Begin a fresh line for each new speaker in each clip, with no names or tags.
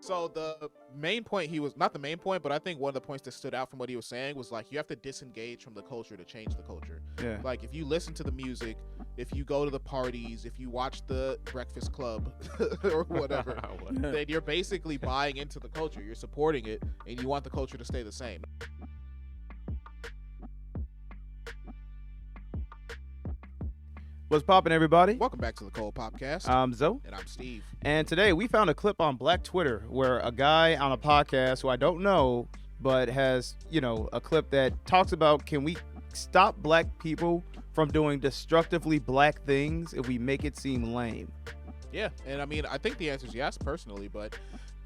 So the main point not the main point, but I think one of the points that stood out from what he was saying was like you have to disengage from the culture to change the culture.
Yeah.
Like if you listen to the music, if you go to the parties, if you watch the Breakfast Club or whatever, then you're basically buying into the culture. You're supporting it, and you want the culture to stay the same.
What's poppin', everybody?
Welcome back to the Cole Popcast.
I'm Zoe.
And I'm Steve.
And today we found a clip on Black Twitter where a guy on a podcast who I don't know, but has, a clip that talks about, can we stop black people from doing destructively black things if we make it seem lame?
Yeah, and I mean, I think the answer is yes, personally, but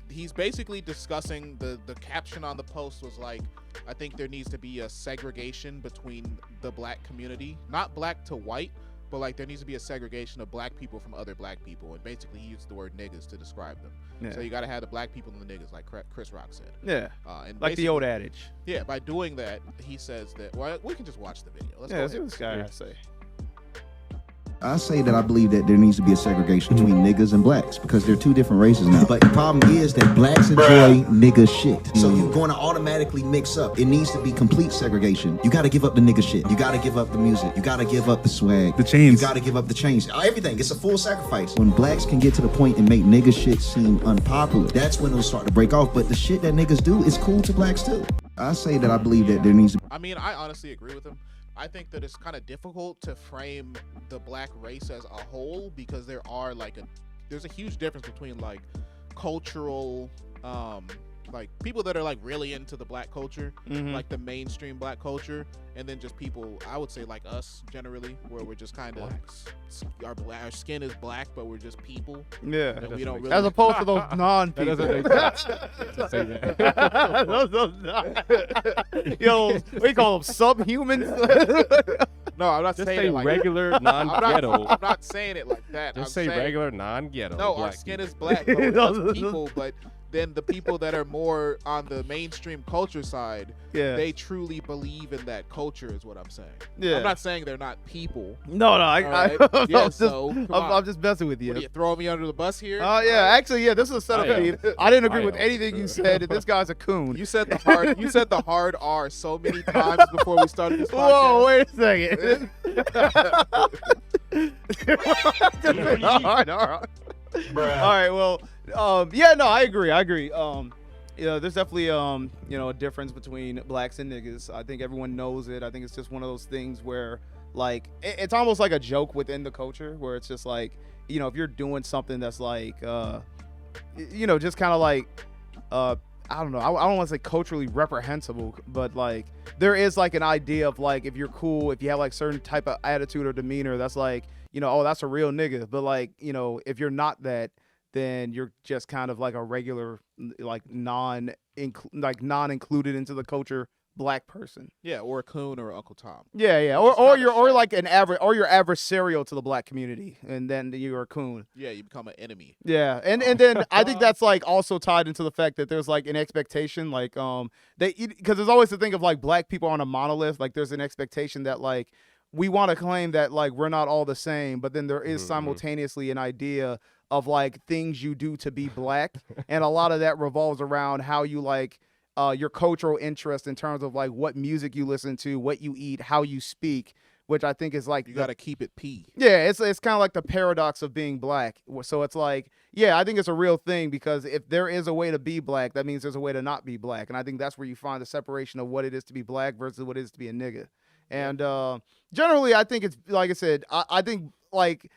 he's basically discussing the caption on the post was like, I think there needs to be a segregation between the black community, not black to white, but like there needs to be a segregation of black people from other black people, and basically he used the word niggas to describe them. Yeah. So you got to have the black people and the niggas, like Chris Rock said.
Yeah, and like the old adage.
Yeah, by doing that, he says that. Well, we can just watch the video.
Let's see what this guy has to say.
I say that I believe that there needs to be a segregation between niggas and blacks because they're two different races now. But the problem is that blacks enjoy nigga shit. So you're going to automatically mix up. It needs to be complete segregation. You got to give up the nigga shit. You got to give up the music. You got to give up the swag.
The chains.
You got to give up the chains. Everything. It's a full sacrifice. When blacks can get to the point and make nigga shit seem unpopular, that's when it'll start to break off. But the shit that niggas do is cool to blacks too. I say that I believe that there needs to be.
I mean, I honestly agree with him. I think that it's kind of difficult to frame the black race as a whole because there's a huge difference between like cultural, like people that are like really into the black culture, like the mainstream black culture, and then just people, I would say like us generally, where we're just kind of our skin is black, but we're just people.
Yeah,
we don't really,
as opposed to those non-people. Yo, we call them subhumans.
No, I'm not
just
saying
say
it like
regular non-ghetto.
I'm not saying it like that.
Just say regular non-ghetto.
No, our skin is black, but we're just people, but then the people that are more on the mainstream culture side, they truly believe in that culture is what I'm saying. Yeah. I'm not saying they're not people.
No,
right?
I'm just messing with you.
What, are you throwing me under the bus here?
Oh, yeah. Actually, this is a setup, Steve. I didn't agree with anything you said. This guy's a coon.
You said the hard R so many times before we started this podcast.
Whoa, wait a second. Hard R. All right, well, I agree. There's definitely a difference between blacks and niggas. I think everyone knows it. I think it's just one of those things where like it's almost like a joke within the culture where it's just like, if you're doing something that's like just kind of like I don't know. I don't want to say culturally reprehensible, but like there is like an idea of like if you're cool, if you have like certain type of attitude or demeanor, that's like, oh, that's a real nigga. But like, if you're not that, then you're just kind of like a regular, like non-included into the culture black person.
Yeah, or a coon or Uncle Tom.
Yeah. Or you're like an average, or you're adversarial to the black community, and then you're a coon.
Yeah, you become an enemy.
Yeah, and then I think that's like also tied into the fact that there's like an expectation, like because there's always the thing of like black people on a monolith. Like there's an expectation that like we want to claim that like we're not all the same, but then there is simultaneously an idea of like things you do to be black, and a lot of that revolves around how you like your cultural interest in terms of like what music you listen to, what you eat, how you speak, which I think is like
you got to keep it P.
Yeah, it's kind of like the paradox of being black. So it's like, I think it's a real thing because if there is a way to be black, that means there's a way to not be black, and I think that's where you find the separation of what it is to be black versus what it is to be a nigga. And generally, I think it's like I said. I think like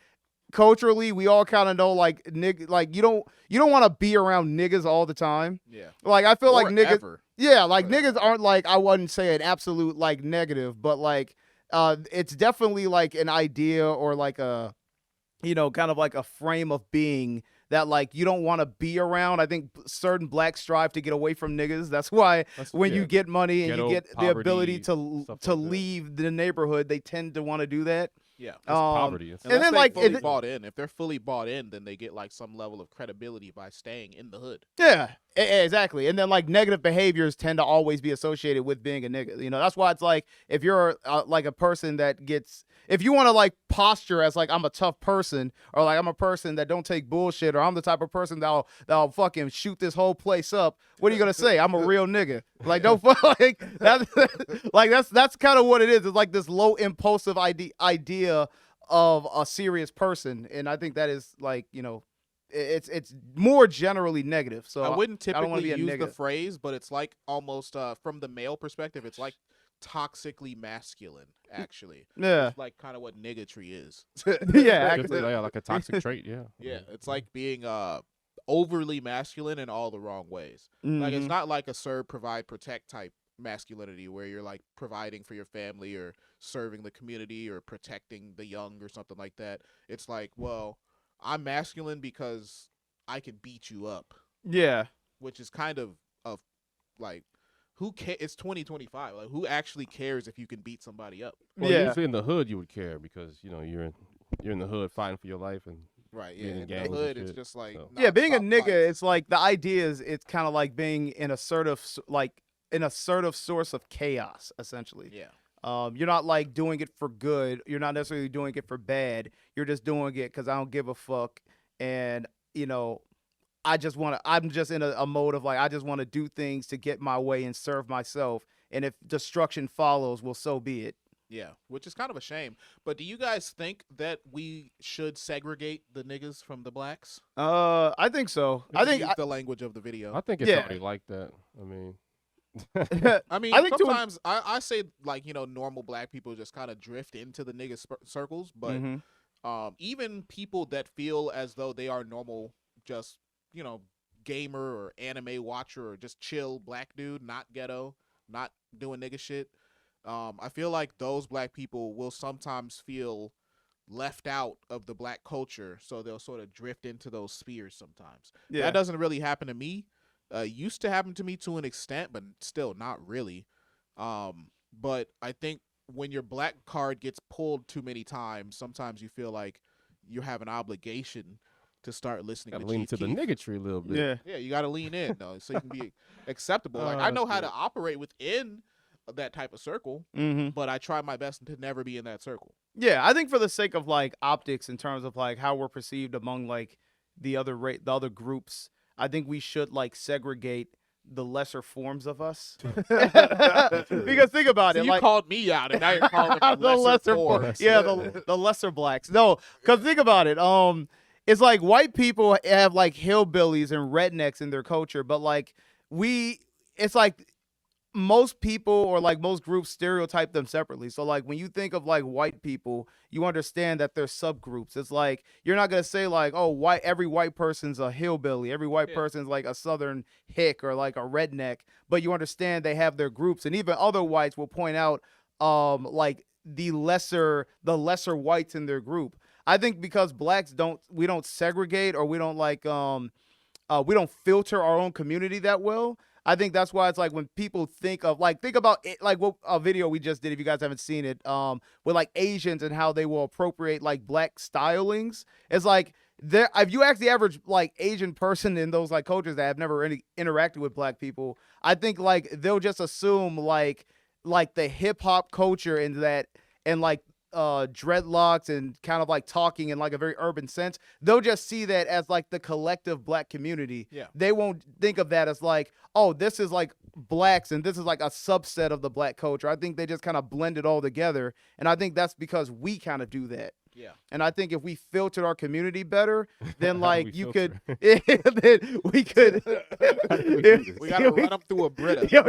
culturally, we all kind of know like nigga, like you don't want to be around niggas all the time.
Yeah.
Like I feel
or
like niggas.
Ever.
Yeah, like niggas aren't like, I wouldn't say an absolute like negative, but like it's definitely like an idea or like a kind of like a frame of being that like you don't want to be around. I think certain blacks strive to get away from niggas. That's why when you get money and you get the ability to leave the neighborhood, they tend to want to do that.
Yeah.
It's poverty.
Unless
then,
they
like,
fully bought in. If they're fully bought in, then they get like some level of credibility by staying in the hood.
Yeah, exactly. And then like negative behaviors tend to always be associated with being a nigga. You know, that's why it's like if you're like a person that gets, if you want to like posture as like I'm a tough person, or like I'm a person that don't take bullshit, or I'm the type of person that'll fucking shoot this whole place up. What are you gonna say? I'm a real nigga. Like don't like that. Like that's kind of what it is. It's like this low impulsive idea of a serious person, and I think that is like, you know, it's more generally negative. So
I wouldn't
I don't wanna
typically
be a
use the
nigga.
phrase, but it's like almost from the male perspective, it's like toxically masculine. Actually,
Yeah,
it's like kind of what niggatry is.
yeah,
Just like a toxic trait. Yeah.
Yeah, it's like being overly masculine in all the wrong ways. Like it's
Mhm.
not like a serve, provide, protect type masculinity where you're like providing for your family or serving the community or protecting the young or something like that. It's like, well, I'm masculine because I can beat you up,
Yeah.
which is kind of like who cares? It's 2025. Like who actually cares if you can beat somebody up?
Well,
Yeah.
usually in the hood you would care because you know you're in the hood fighting for your life and
Right.
being
Yeah.
in
In
gangs
the
and
hood, it's
shit,
just like
so.
Yeah, being a
nonstop
nigga,
fights.
it's like the idea is it's kind of like being an assertive, like an assertive source of chaos, essentially.
Yeah.
You're not like doing it for good. You're not necessarily doing it for bad. You're just doing it because I don't give a fuck. And, you know, I'm just in a mode of like, I just want to do things to get my way and serve myself. And if destruction follows, well, so be it.
Yeah, which is kind of a shame. But do you guys think that we should segregate the niggas from the blacks?
I think so. I think,
Use the language of the video.
I think it's
Yeah.
already like that. I mean,
I mean,
I think to an-
sometimes I say like, you know, normal black people just kind of drift into the nigga circles, but
Mhm.
even people that feel as though they are normal, just, you know, gamer or anime watcher or just chill black dude, not ghetto, not doing nigga shit. I feel like those black people will sometimes feel left out of the black culture, so they'll sort of drift into those spheres sometimes.
Yeah.
That doesn't really happen to me. Used to happen to me to an extent, but still not really. But I think when your black card gets pulled too many times, sometimes you feel like you have an obligation to start listening
gotta
to
lean
Chief
into the
Keef.
niggatry a little bit.
Yeah.
Yeah, you got to lean in though, so you can be acceptable. Like I know how to operate within that type of circle,
Mhm.
but I try my best to never be in that circle.
Yeah, I think for the sake of like optics, in terms of like how we're perceived among like the other groups, I think we should like segregate the lesser forms of us. Because think about
So
it,
you
like
called me out, and now you're calling them
the lesser
forms.
yeah, the lesser blacks. No, because think about it. It's like white people have like hillbillies and rednecks in their culture, but like it's like most people or like most groups stereotype them separately. So like when you think of like white people, you understand that they're subgroups. It's like you're not gonna say like, oh, every white person's a hillbilly, every white person's like a southern hick or like a redneck, but you understand they have their groups. And even other whites will point out like the lesser whites in their group. I think because blacks we don't segregate, or we don't like we don't filter our own community that well. I think that's why it's like when people think about it, like what a video we just did, if you guys haven't seen it, with like Asians and how they will appropriate like black stylings. It's like if you ask the average like Asian person in those like cultures that have never really interacted with black people, I think like they'll just assume like the hip hop culture and like dreadlocks and kind of like talking in like a very urban sense, they'll just see that as like the collective black community.
Yeah.
They won't think of that as like, oh, this is like blacks and this is like a subset of the black culture. I think they just kind of blend it all together, and I think that's because we kind of do that.
Yeah.
And I think if we filtered our community better, then like
We
you
filter.
could then we could
We gotta run them through a Brita.
yeah,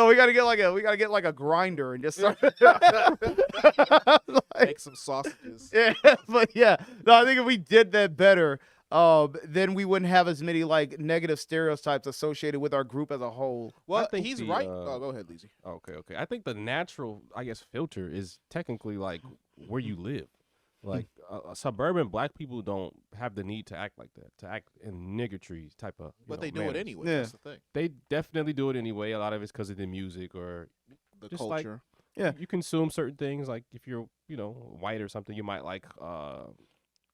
we gotta get like a grinder and just start
Make some sausages.
yeah, but yeah, no, I think if we did that better, then we wouldn't have as many like negative stereotypes associated with our group as a whole.
Well,
think
he's
the,
right. Oh, go ahead, Lizzie.
Okay. I think the natural, I guess, filter is technically like where you live. Like suburban black people don't have the need to act like that, to act in niggatry type of.
But they do it
manners.
anyway.
Yeah.
That's the thing.
They definitely do it anyway. A lot of it's because of the music or
The
just like-
culture.
Yeah.
you consume certain things. Like if you're, white or something, you might like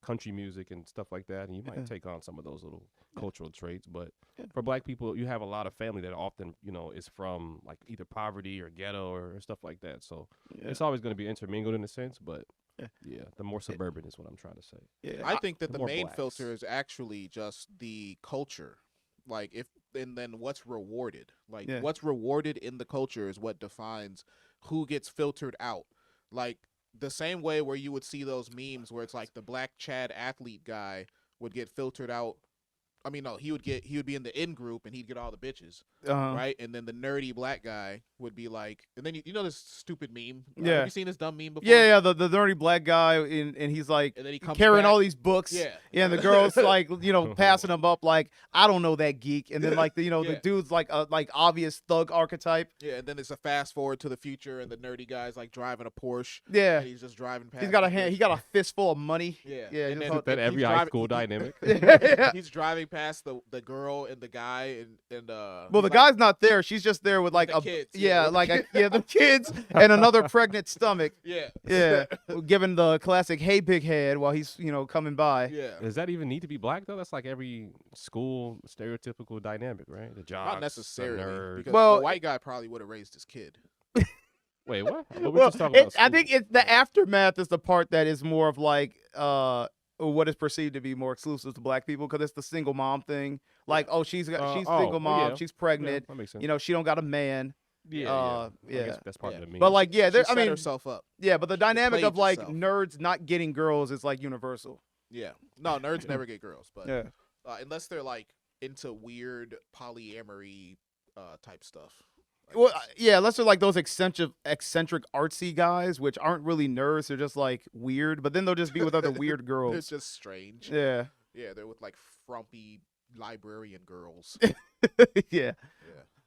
country music and stuff like that, and you might take on some of those little cultural traits. But for black people, you have a lot of family that often, is from like either poverty or ghetto or stuff like that. So it's always going to be intermingled in a sense, but the more suburban is what I'm trying to say.
Yeah.
I think that the
more
main
blacks.
filter is actually just the culture. Like and then what's rewarded. Like what's rewarded in the culture is what defines who gets filtered out. Like the same way where you would see those memes where it's like the black Chad athlete guy would get filtered out. I mean, no, he would be in the in group and he'd get all the bitches, right? And then the nerdy black guy would be like, and then you know this stupid meme.
Yeah.
Have you seen this dumb meme before?
Yeah, the nerdy black guy, and he's like
And then he comes
carrying
back.
all these books.
Yeah.
And the girl's like, passing him up like, I don't know that geek. And then like, the dude's like a obvious thug archetype.
Yeah, and then it's a fast forward to the future, and the nerdy guy's like driving a Porsche.
Yeah.
And he's just driving past.
He's got
the
he got a fistful of money.
Yeah.
Yeah.
And
just
then-
all-
That every
he's
high
driving-
school dynamic.
He's driving past the girl and the guy and
well,
he's
the guy's not there. She's just there with like
the kids,
the kids and another pregnant stomach.
yeah.
Yeah. Giving the classic "Hey, big head" while he's coming by.
Yeah.
Does that even need to be black though? That's like every school stereotypical dynamic, right? The jock,
Not necessarily,
nerd.
because
Well,
the white guy probably would have raised his kid.
Wait, what? But we're
Well,
just talking about
I
school.
think the aftermath is the part that is more of like what is perceived to be more exclusive to black people, because it's the single mom thing. Like, she's single mom,
yeah.
she's pregnant.
that makes sense.
She don't got a man.
Yeah.
I
guess
yeah.
that's part
Yeah.
of the meme.
But like,
She
I
set
mean,
herself up.
yeah, but the dynamic
played
of like
herself.
nerds not getting girls is like universal.
Yeah. No, nerds never get girls, but
Yeah.
unless they're like into weird polyamory type stuff. I
Well,
guess.
yeah, unless they're like those eccentric artsy guys, which aren't really nerds. They're just like weird, but then they'll just be with other weird
It's
girls.
just strange.
Yeah.
Yeah, they're with like frumpy librarian girls.
Yeah.
Yeah.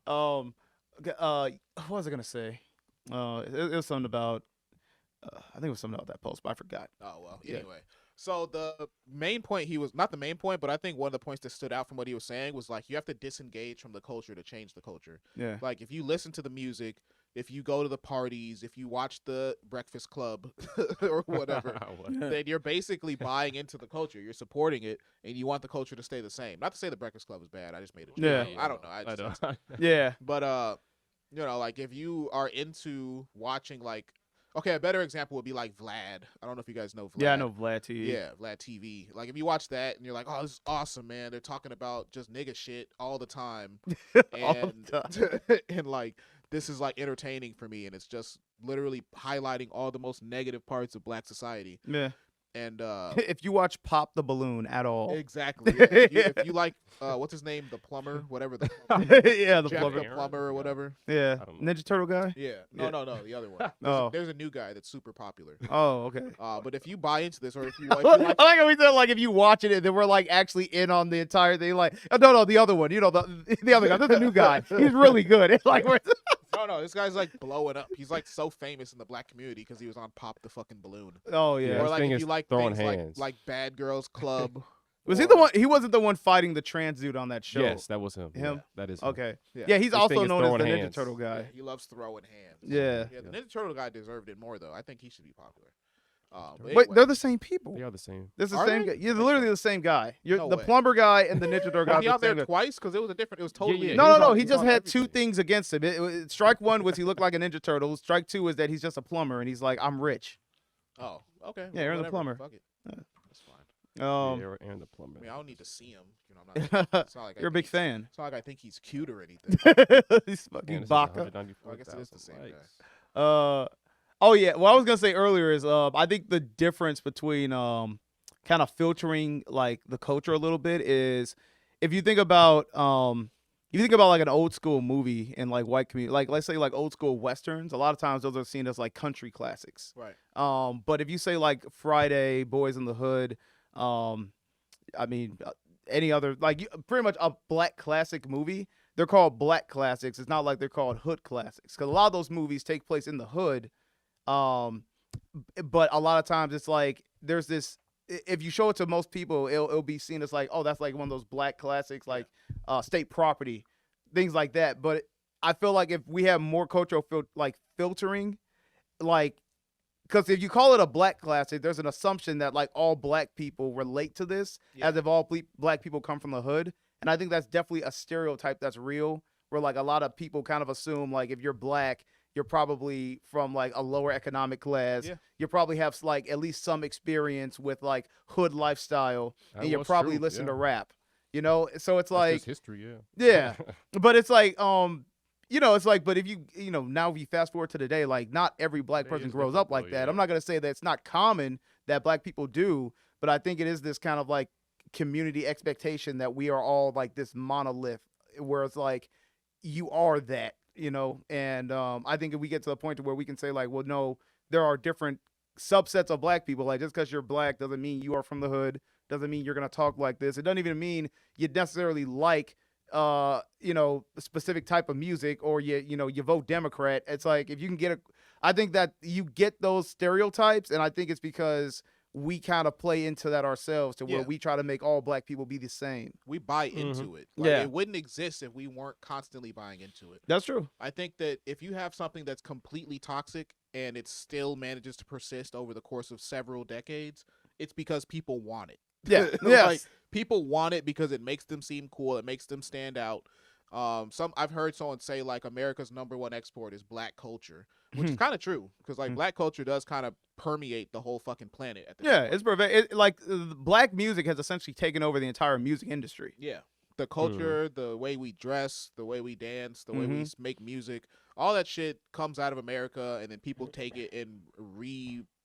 What was I gonna say? It was something about. I think it was something about that post, but I forgot.
Oh well.
Yeah.
Anyway, so the main point not the main point, but I think one of the points that stood out from what he was saying was like you have to disengage from the culture to change the culture.
Yeah.
Like if you listen to the music, if you go to the parties, if you watch the Breakfast Club or whatever, then you're basically buying into the culture. You're supporting it, and you want the culture to stay the same. Not to say the Breakfast Club is bad. I just made a joke.
Yeah.
I don't know. I just,
Yeah.
But like if you are into watching like, okay, a better example would be like Vlad. I don't know if you guys know Vlad.
Yeah, I know Vlad TV.
Yeah, Vlad TV. Like if you watch that and you're like, oh, this is awesome, man. They're talking about just nigga shit all the time,
All
and
the
and like this is like entertaining for me, and it's just literally highlighting all the most negative parts of black society.
Yeah.
And
If you watch Pop the Balloon at all.
exactly, yeah. If you like, what's his name, the plumber, whatever the
Yeah, the
Jeff
plumber.
the plumber or whatever.
Yeah.
I don't know.
Ninja Turtle guy?
Yeah, no, the other one.
Oh.
There's a new guy that's super popular.
Oh, okay.
But if you buy into this, or if you
I
like,
like how we said, like, if you watch it, then we're like actually in on the entire thing. Like, oh, no, the other one. The other guy. This is the new guy. He's really good. It's like, we're
no, this guy's like blowing up. He's like so famous in the black community because he was on Pop the fucking Balloon.
oh yeah.
Yeah.
Or
His
like
thing
if
is
you like
throwing
things
hands.
like Bad Girls Club.
Was he
or-
the one? He wasn't the one fighting the trans dude on that show.
Yes, that was him.
Him?
Yeah, that is him.
Okay.
Yeah.
Yeah, he's
His
also
thing is
known as the
throwing
Ninja
hands.
Turtle
Yeah,
guy.
he loves throwing hands.
Yeah.
Yeah, the Ninja Turtle guy deserved it more though. I think he should be popular. But
Wait,
anyway.
they're the same people.
They are the same.
This is the
Are
same
they?
guy. You're literally the same guy. You're
No
the
way.
plumber guy and the Ninja Turtle guy.
Was he
are
out
the same
there
guy.
twice? Because it was a different. It was totally.
yeah.
No.
on-
He just
on
had two
everything.
things against him. Strike one was he looked like a Ninja Turtle. Strike two is that he's just a plumber and he's like, I'm rich.
Oh, okay.
Yeah, Aaron the
whatever.
plumber.
Fuck it.
Yeah.
That's fine.
Yeah, Aaron the plumber.
I mean, I don't need to see him. You know, I'm not. It's not like I
You're a big
think
fan.
It's not like I think he's cute or anything.
He's
Man,
fucking
this is
Baka.
194,000
Well, I guess it is the same guy.
likes.
Oh yeah. What I was gonna say earlier is I think the difference between kind of filtering like the culture a little bit is if you think about like an old school movie in like white community, like let's say like old school westerns, a lot of times those are seen as like country classics.
Right.
But if you say like Friday, Boys in the Hood, I mean any other pretty much a black classic movie, they're called black classics. It's not like they're called hood classics because a lot of those movies take place in the hood. But a lot of times it's like there's this. If you show it to most people, it'll be seen as like, oh, that's like one of those black classics, like State Property, things like that. But I feel like if we have more cultural filtering, like, because if you call it a black classic, there's an assumption that like all black people relate to this, as if all black people come from the hood. And I think that's definitely a stereotype that's real, where like a lot of people kind of assume like if you're black, you're probably from like a lower economic class.
Yeah.
You probably have like at least some experience with like hood lifestyle, and you
was
probably
true,
listen
yeah.
to rap. You know, so it's
That's
like
just history, yeah.
yeah, but it's like you know, it's like, but if you know, now if you fast forward to today, like not every black
It
person
is
grows
different
up like
though,
that.
yeah.
I'm not gonna say that it's not common that black people do, but I think it is this kind of like community expectation that we are all like this monolith, where it's like you are that, you know. And I think if we get to the point to where we can say like, well, no, there are different subsets of black people. Like just because you're black doesn't mean you are from the hood. Doesn't mean you're gonna talk like this. It doesn't even mean you necessarily like you know, a specific type of music, or you know, you vote Democrat. It's like if you can get I think that you get those stereotypes, and I think it's because we kind of play into that ourselves, to where we try to make all black people be the same.
We buy into it. Like, it wouldn't exist if we weren't constantly buying into it.
That's true.
I think that if you have something that's completely toxic and it still manages to persist over the course of several decades, it's because people want it.
Yeah. Yes.
Like, people want it because it makes them seem cool. It makes them stand out. I've heard someone say like America's #1 export is black culture, which is kind of true, because like black culture does kind of permeate the whole fucking planet. At this point.
It's perfect. Like black music has essentially taken over the entire music industry.
Yeah. The culture, the way we dress, the way we dance, the way we make music, all that shit comes out of America, and then people take it and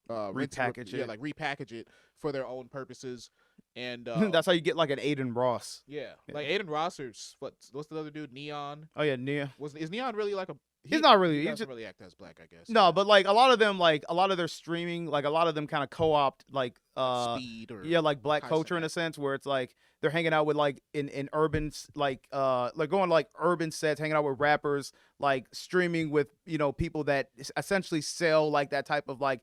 repackage it. Yeah, like repackage it for their own purposes. And
that's how you get like an Aiden Ross.
Yeah. Like Aiden Ross, or what's the other dude? Neon.
Oh yeah, Nia.
Is Neon really like a?
He's not really.
He
He
doesn't
just,
really act as black, I guess.
no, but like a lot of them, like a lot of their streaming, like a lot of them kind of co-opt like
Speed or
like black culture in a sense, where it's like they're hanging out with like in urban like going like urban sets, hanging out with rappers, like streaming with, you know, people that essentially sell like that type of like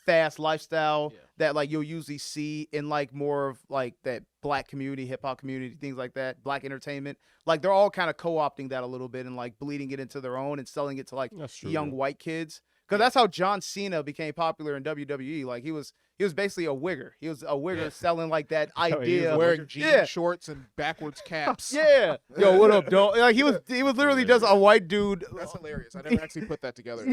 fast lifestyle that like you'll usually see in like more of like that black community, hip hop community, things like that, black entertainment. Like they're all kind of co-opting that a little bit and like bleeding it into their own and selling it to like young white kids. Because that's how John Cena became popular in WWE. Like he was basically a wigger. He was a wigger selling like that idea,
wearing jean shorts and backwards caps.
Yo, what up, dog? Like he was literally just a white dude.
That's hilarious. I never actually put that together.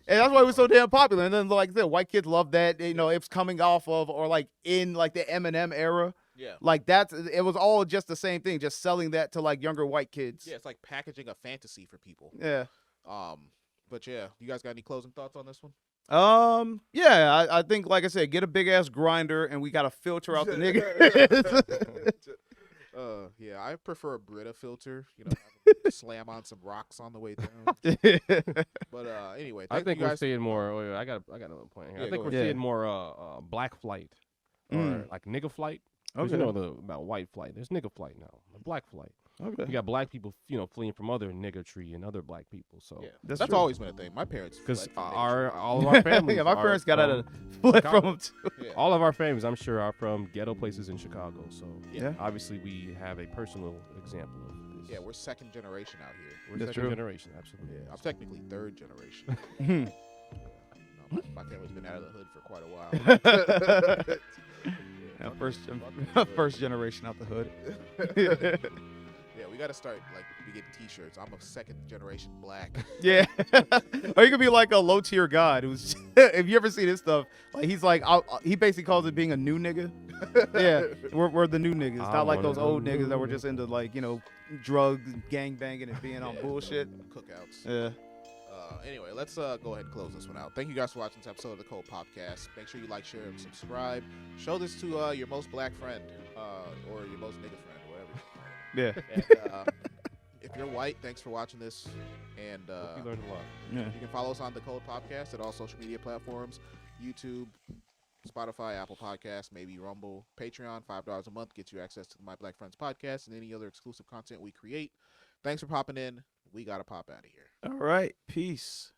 And that's why it was so damn popular. And then, like I said, white kids love that. You know, it's coming off of, or like in like the Eminem era. Yeah. Like it was all just the same thing, just selling that to like younger white kids.
Yeah, it's like packaging a fantasy for people.
Yeah.
But yeah, you guys got any closing thoughts on this one?
Yeah, I think, like I said, get a big ass grinder, and we got to filter out the nigga.
Yeah, I prefer a Brita filter. You know, slam on some rocks on the way down. But anyway,
I think we're seeing more. I got another point here.
Yeah,
I think we're seeing more black flight, or like nigga flight. Okay. You know about white flight. There's nigga flight now. Black flight. Okay. You got black people, you know, fleeing from other niggatry and other black people. So
that's always been a thing. My parents,
because all of our families,
my parents got out of fled from them too.
Yeah. All of our families, I'm sure, are from ghetto places in Chicago. So obviously we have a personal example of this.
Yeah, we're second generation out here.
We're second generation, absolutely.
Yeah, I'm technically third generation. My family's been out of the hood for quite a while.
First generation out the hood.
Yeah, we got to start like we get T-shirts. I'm a second generation black.
Yeah, or you could be like a low tier god who's. If you ever see this stuff, like he's like he basically calls it being a new nigga. Yeah, we're the new niggas, not like those old niggas that were just into like, you know, drugs, and gang banging, and being on bullshit.
Cookouts.
Yeah.
Anyway, let's go ahead and close this one out. Thank you guys for watching this episode of the Code Podcast. Make sure you like, share, and subscribe. Show this to your most black friend or your most nigga friend, whatever.
Yeah.
And, if you're white, thanks for watching this. And
you learned a lot.
Yeah. You can follow us on the Code Podcast at all social media platforms: YouTube, Spotify, Apple Podcasts, maybe Rumble, Patreon. $5 a month gets you access to the My Black Friends podcast and any other exclusive content we create. Thanks for popping in. We gotta pop out of here.
All right. Peace.